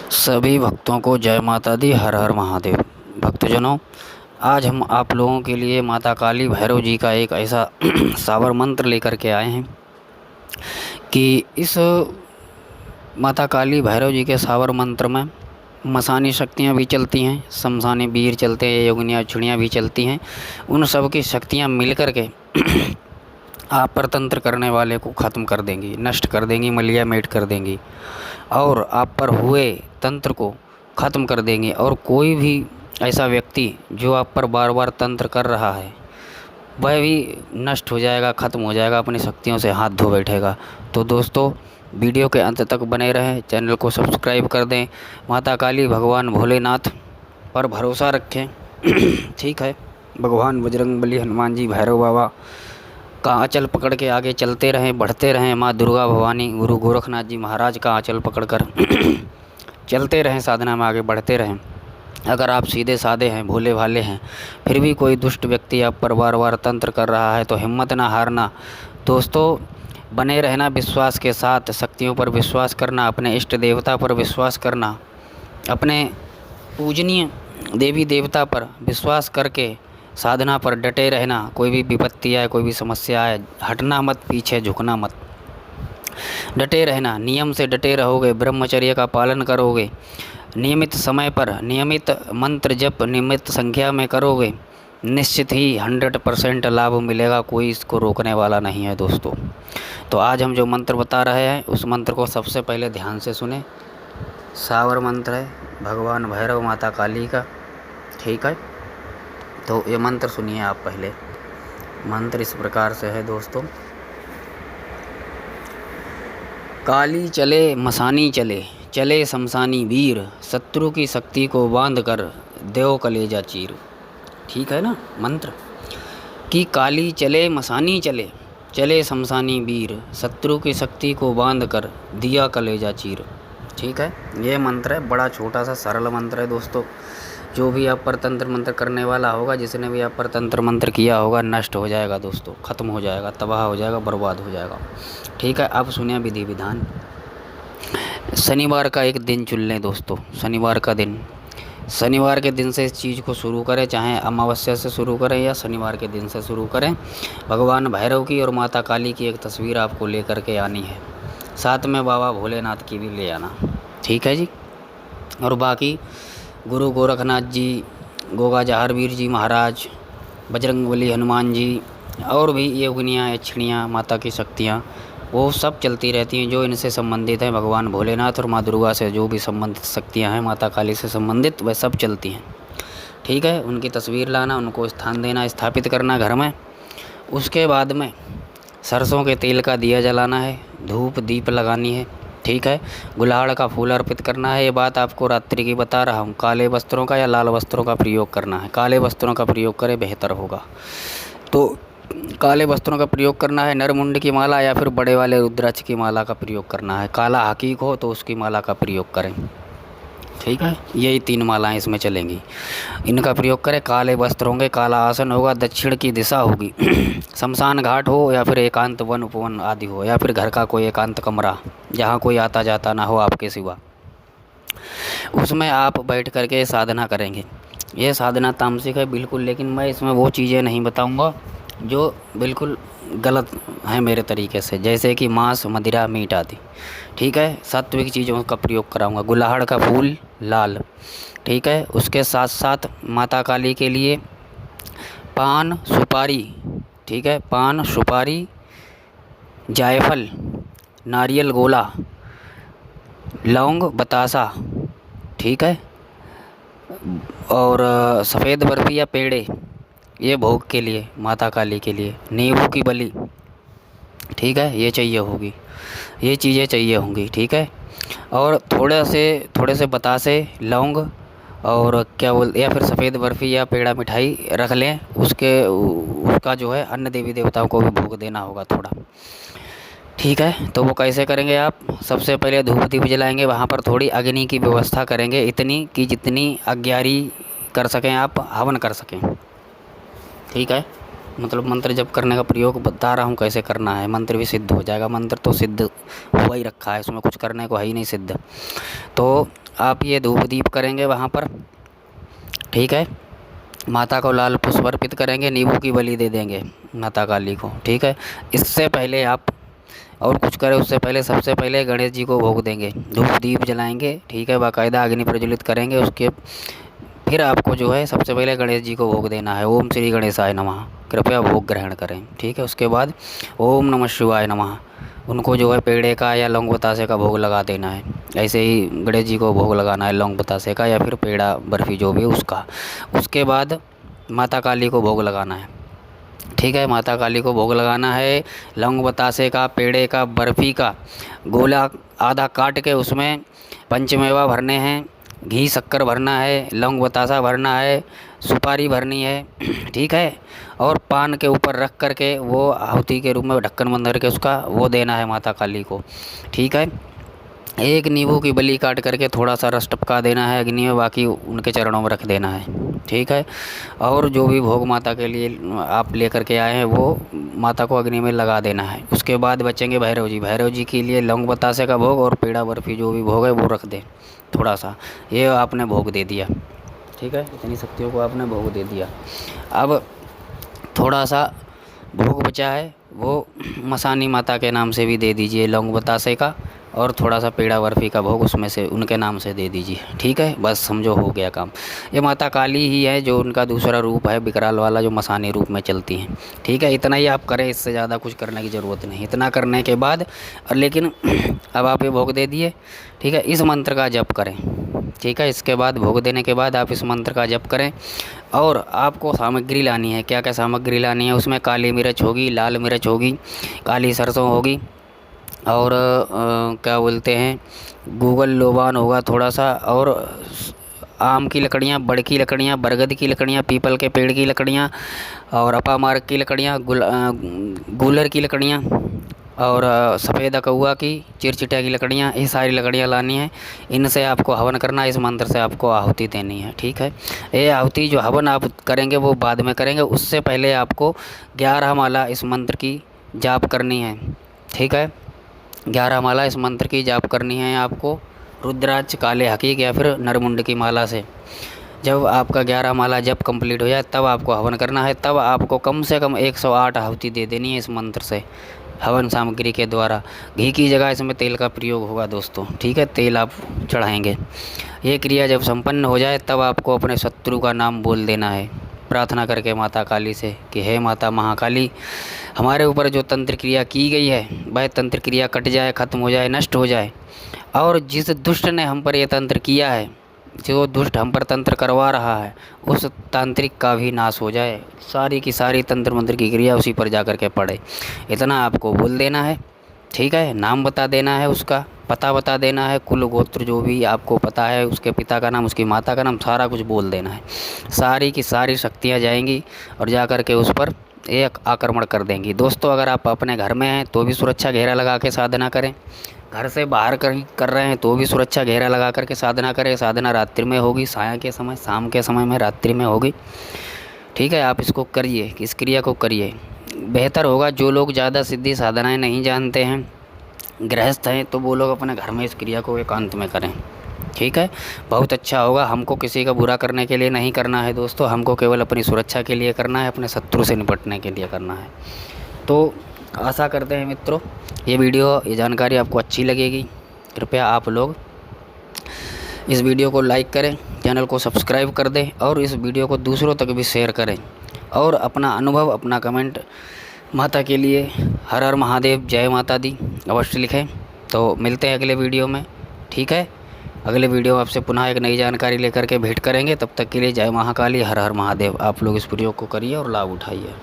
सभी भक्तों को जय माता दी। हर हर महादेव। भक्तजनों, आज हम आप लोगों के लिए माता काली भैरव जी का एक ऐसा सावर मंत्र लेकर के आए हैं कि इस माता काली भैरव जी के सावर मंत्र में मसानी शक्तियाँ भी चलती हैं, शमशानी वीर चलते हैं, योगिनियाँ छुड़ियाँ भी चलती हैं। उन सब की शक्तियाँ मिल कर के आप पर तंत्र करने वाले को ख़त्म कर देंगी, नष्ट कर देंगी, मलिया मेट कर देंगी और आप पर हुए तंत्र को ख़त्म कर देंगे। और कोई भी ऐसा व्यक्ति जो आप पर बार बार तंत्र कर रहा है वह भी नष्ट हो जाएगा, ख़त्म हो जाएगा, अपनी शक्तियों से हाथ धो बैठेगा। तो दोस्तों, वीडियो के अंत तक बने रहें, चैनल को सब्सक्राइब कर दें, माता काली भगवान भोलेनाथ पर भरोसा रखें। ठीक है, भगवान बजरंगबली, हनुमान जी, भैरव बाबा का आंचल पकड़ के आगे चलते रहें, बढ़ते रहें। माँ दुर्गा भवानी, गुरु गोरखनाथ जी महाराज का आंचल पकड़ कर चलते रहें, साधना में आगे बढ़ते रहें। अगर आप सीधे साधे हैं, भोले भाले हैं, फिर भी कोई दुष्ट व्यक्ति आप पर बार बार तंत्र कर रहा है तो हिम्मत ना हारना दोस्तों, बने रहना विश्वास के साथ, शक्तियों पर विश्वास करना, अपने इष्ट देवता पर विश्वास करना, अपने पूजनीय देवी देवता पर विश्वास करके साधना पर डटे रहना। कोई भी विपत्ति आए, कोई भी समस्या आए, हटना मत, पीछे झुकना मत, डटे रहना। नियम से डटे रहोगे, ब्रह्मचर्य का पालन करोगे, नियमित समय पर नियमित मंत्र जप नियमित संख्या में करोगे, निश्चित ही 100% लाभ मिलेगा। कोई इसको रोकने वाला नहीं है दोस्तों। तो आज हम जो मंत्र बता रहे हैं उस मंत्र को सबसे पहले ध्यान से सुने। सावर मंत्र है भगवान भैरव माता काली का। ठीक है, तो ये मंत्र सुनिए आप पहले। मंत्र इस प्रकार से है दोस्तों। काली चले मसानी चले, चले शमशानी वीर, शत्रु की शक्ति को बांध कर देव कलेजा चीर। ठीक है ना मंत्र, कि काली चले मसानी चले, चले शमशानी वीर, शत्रु की शक्ति को बांध कर दिया कलेजा चीर। ठीक है, ये मंत्र है, बड़ा छोटा सा सरल मंत्र है दोस्तों। जो भी आप पर तंत्र मंत्र करने वाला होगा, जिसने भी आप पर तंत्र मंत्र किया होगा, नष्ट हो जाएगा दोस्तों, ख़त्म हो जाएगा, तबाह हो जाएगा, बर्बाद हो जाएगा। ठीक है, अब सुनिए विधि विधान। शनिवार का एक दिन चुन लें दोस्तों, शनिवार का दिन। शनिवार के दिन से इस चीज़ को शुरू करें, चाहे अमावस्या से शुरू करें या शनिवार के दिन से शुरू करें। भगवान भैरव की और माता काली की एक तस्वीर आपको लेकर के आनी है, साथ में बाबा भोलेनाथ की भी ले आना। ठीक है जी। और बाकी गुरु गोरखनाथ जी, गोगा जहारवीर जी महाराज, बजरंगबली हनुमान जी और भी योगिनियाँ यक्षिणियाँ माता की शक्तियाँ, वो सब चलती रहती हैं जो इनसे संबंधित हैं। भगवान भोलेनाथ और माँ दुर्गा से जो भी संबंधित शक्तियाँ हैं, माता काली से संबंधित, वह सब चलती हैं। ठीक है, उनकी तस्वीर लाना, उनको स्थान देना, स्थापित करना घर में। उसके बाद में सरसों के तेल का दिया जलाना है, धूप दीप लगानी है। ठीक है, गुलाड़ का फूल अर्पित करना है। ये बात आपको रात्रि की बता रहा हूँ। काले वस्त्रों का या लाल वस्त्रों का प्रयोग करना है। काले वस्त्रों का प्रयोग करें, बेहतर होगा। तो काले वस्त्रों का प्रयोग करना है। नरमुंड की माला या फिर बड़े वाले रुद्राक्ष की माला का प्रयोग करना है। काला हकीक हो तो उसकी माला का प्रयोग करें। ठीक है, यही 3 मालाएं इसमें चलेंगी, इनका प्रयोग करें। काले वस्त्र होंगे, काला आसन होगा, दक्षिण की दिशा होगी। शमशान घाट हो या फिर एकांत वन उपवन आदि हो, या फिर घर का कोई एकांत कमरा जहाँ कोई आता जाता ना हो आपके सिवा, उसमें आप बैठ करके साधना करेंगे। ये साधना तामसिक है बिल्कुल, लेकिन मैं इसमें वो चीज़ें नहीं बताऊँगा जो बिल्कुल गलत हैं मेरे तरीके से, जैसे कि मांस, मदिरा, मीट आदि। ठीक है, सात्विक चीज़ों का प्रयोग कराऊंगा। गुलाहड़ का फूल लाल। ठीक है, उसके साथ साथ माता काली के लिए पान सुपारी। ठीक है, पान सुपारी, जायफल, नारियल गोला, लौंग बतासा। ठीक है, और सफ़ेद बर्फ़ी या पेड़े, ये भोग के लिए, माता काली के लिए। नींबू की बली। ठीक है, ये चाहिए होगी, ये चीज़ें चाहिए होंगी। ठीक है, और थोड़े से बतासे, लौंग और क्या बोल, या फिर सफ़ेद बर्फ़ी या पेड़ा मिठाई रख लें। उसका जो है अन्य देवी देवताओं को भी भोग देना होगा थोड़ा। ठीक है, तो वो कैसे करेंगे आप? सबसे पहले धूप दीप जलाएंगे, वहाँ पर थोड़ी अग्नि की व्यवस्था करेंगे, इतनी कि जितनी अग्यारी कर सकें आप, हवन कर सकें। ठीक है, मतलब मंत्र जप करने का प्रयोग बता रहा हूँ कैसे करना है। मंत्र भी सिद्ध हो जाएगा, मंत्र तो सिद्ध हुआ ही रखा है, इसमें कुछ करने को है ही नहीं सिद्ध। तो आप ये धूप दीप करेंगे वहाँ पर, ठीक है। माता को लाल पुष्प अर्पित करेंगे, नींबू की बलि दे देंगे माता काली को, ठीक है। इससे पहले आप और कुछ करें उससे पहले सबसे पहले गणेश जी को भोग देंगे, धूप दीप जलाएंगे, ठीक है। बाकायदा अग्नि प्रज्वलित करेंगे, उसके फिर आपको जो है सबसे पहले गणेश जी को भोग देना है। ओम श्री गणेशाय नमः, कृपया भोग ग्रहण करें, ठीक है। उसके बाद ओम नमः शिवाय नमः, उनको जो है पेड़े का या लौंग बतासे का भोग लगा देना है। ऐसे ही गणेश जी को भोग लगाना है लौंग बतासे का या फिर पेड़ा बर्फ़ी जो भी है उसका। उसके बाद माता काली को भोग लगाना है, ठीक है। माता काली को भोग लगाना है लौंग बतासे का, पेड़े का, बर्फ़ी का गोला आधा काट के उसमें पंचमेवा भरने हैं, घी शक्कर भरना है, लौंग बतासा भरना है, सुपारी भरनी है, ठीक है। और पान के ऊपर रख कर के वो आहुति के रूप में ढक्कन बंद करके उसका वो देना है माता काली को, ठीक है। एक नींबू की बली काट करके थोड़ा सा रस टपका देना है अग्नि में, बाकी उनके चरणों में रख देना है, ठीक है। और जो भी भोग माता के लिए आप लेकर के आए हैं वो माता को अग्नि में लगा देना है। उसके बाद बचेंगे भैरव जी। भैरव जी के लिए लौंग बतासे का भोग और पेड़ा बर्फ़ी जो भी भोग है वो रख दें थोड़ा सा। ये आपने भोग दे दिया, ठीक है। इतनी शक्तियों को आपने भोग दे दिया। अब थोड़ा सा भोग बचा है वो मसानी माता के नाम से भी दे दीजिए लौंग बतासे का, और थोड़ा सा पेड़ा बर्फ़ी का भोग उसमें से उनके नाम से दे दीजिए, ठीक है। बस समझो हो गया काम। ये माता काली ही है जो उनका दूसरा रूप है विकराल वाला, जो मसानी रूप में चलती हैं, ठीक है। इतना ही आप करें, इससे ज़्यादा कुछ करने की ज़रूरत नहीं। इतना करने के बाद और लेकिन अब आप ये भोग दे दिए, ठीक है। इस मंत्र का जप करें, ठीक है। इसके बाद भोग देने के बाद आप इस मंत्र का जप करें और आपको सामग्री लानी है। क्या क्या सामग्री लानी है उसमें? काली मिर्च होगी, लाल मिर्च होगी, काली सरसों होगी, और क्या बोलते हैं गूगल लोबान होगा थोड़ा सा, और आम की लकड़ियाँ, बड़ की लकड़ियाँ, बरगद की लकड़ियाँ, पीपल के पेड़ की लकड़ियाँ, और अपामार्ग की लकड़ियाँ, गूलर की लकड़ियाँ, और सफ़ेद अकौआ की, चिरचिटिया की लकड़ियाँ, ये सारी लकड़ियाँ लानी है। इनसे आपको हवन करना है, इस मंत्र से आपको आहुति देनी है, ठीक है। ये आहुति जो हवन आप करेंगे वो बाद में करेंगे, उससे पहले आपको 11 माला इस मंत्र की जाप करनी है, ठीक है। 11 माला इस मंत्र की जाप करनी है आपको रुद्राक्ष, काले हकीक या फिर नरमुंड की माला से। जब आपका 11 माला जप कंप्लीट हो जाए तब आपको हवन करना है। तब आपको कम से कम 108 आहुति दे देनी है इस मंत्र से हवन सामग्री के द्वारा। घी की जगह इसमें तेल का प्रयोग होगा दोस्तों, ठीक है। तेल आप चढ़ाएंगे। ये क्रिया जब संपन्न हो जाए तब आपको अपने शत्रु का नाम बोल देना है प्रार्थना करके माता काली से कि हे माता महाकाली, हमारे ऊपर जो तंत्र क्रिया की गई है वह तंत्र क्रिया कट जाए, ख़त्म हो जाए, नष्ट हो जाए। और जिस दुष्ट ने हम पर यह तंत्र किया है, जो दुष्ट हम पर तंत्र करवा रहा है, उस तांत्रिक का भी नाश हो जाए। सारी की सारी तंत्र मंत्र की क्रिया उसी पर जा कर के पड़े। इतना आपको बोल देना है, ठीक है। नाम बता देना है, उसका पता बता देना है, कुल गोत्र जो भी आपको पता है, उसके पिता का नाम, उसकी माता का नाम, सारा कुछ बोल देना है। सारी की सारी शक्तियाँ जाएंगी और जा कर के उस पर एक आक्रमण कर देंगी। दोस्तों अगर आप अपने घर में हैं तो भी सुरक्षा घेरा लगा के साधना करें, घर से बाहर कर रहे हैं तो भी सुरक्षा घेरा लगा करके साधना करें। साधना रात्रि में होगी, साया के समय, शाम के समय में, रात्रि में होगी, ठीक है। आप इसको करिए, इस क्रिया को करिए, बेहतर होगा। जो लोग ज़्यादा सिद्धि साधनाएं नहीं जानते हैं, गृहस्थ हैं, तो वो लोग अपने घर में इस क्रिया को एकांत में करें, ठीक है। बहुत अच्छा होगा। हमको किसी का बुरा करने के लिए नहीं करना है दोस्तों, हमको केवल अपनी सुरक्षा के लिए करना है, अपने शत्रु से निपटने के लिए करना है। तो आशा करते हैं मित्रों ये जानकारी आपको अच्छी लगेगी। कृपया आप लोग इस वीडियो को लाइक करें, चैनल को सब्सक्राइब कर दें और इस वीडियो को दूसरों तक भी शेयर करें, और अपना अनुभव, अपना कमेंट माता के लिए हर हर महादेव, जय माता दी अवश्य लिखें। तो मिलते हैं अगले वीडियो में, ठीक है। अगले वीडियो में आपसे पुनः एक नई जानकारी लेकर के भेंट करेंगे। तब तक के लिए जय महाकाली, हर हर महादेव। आप लोग इस प्रयोग को करिए और लाभ उठाइए।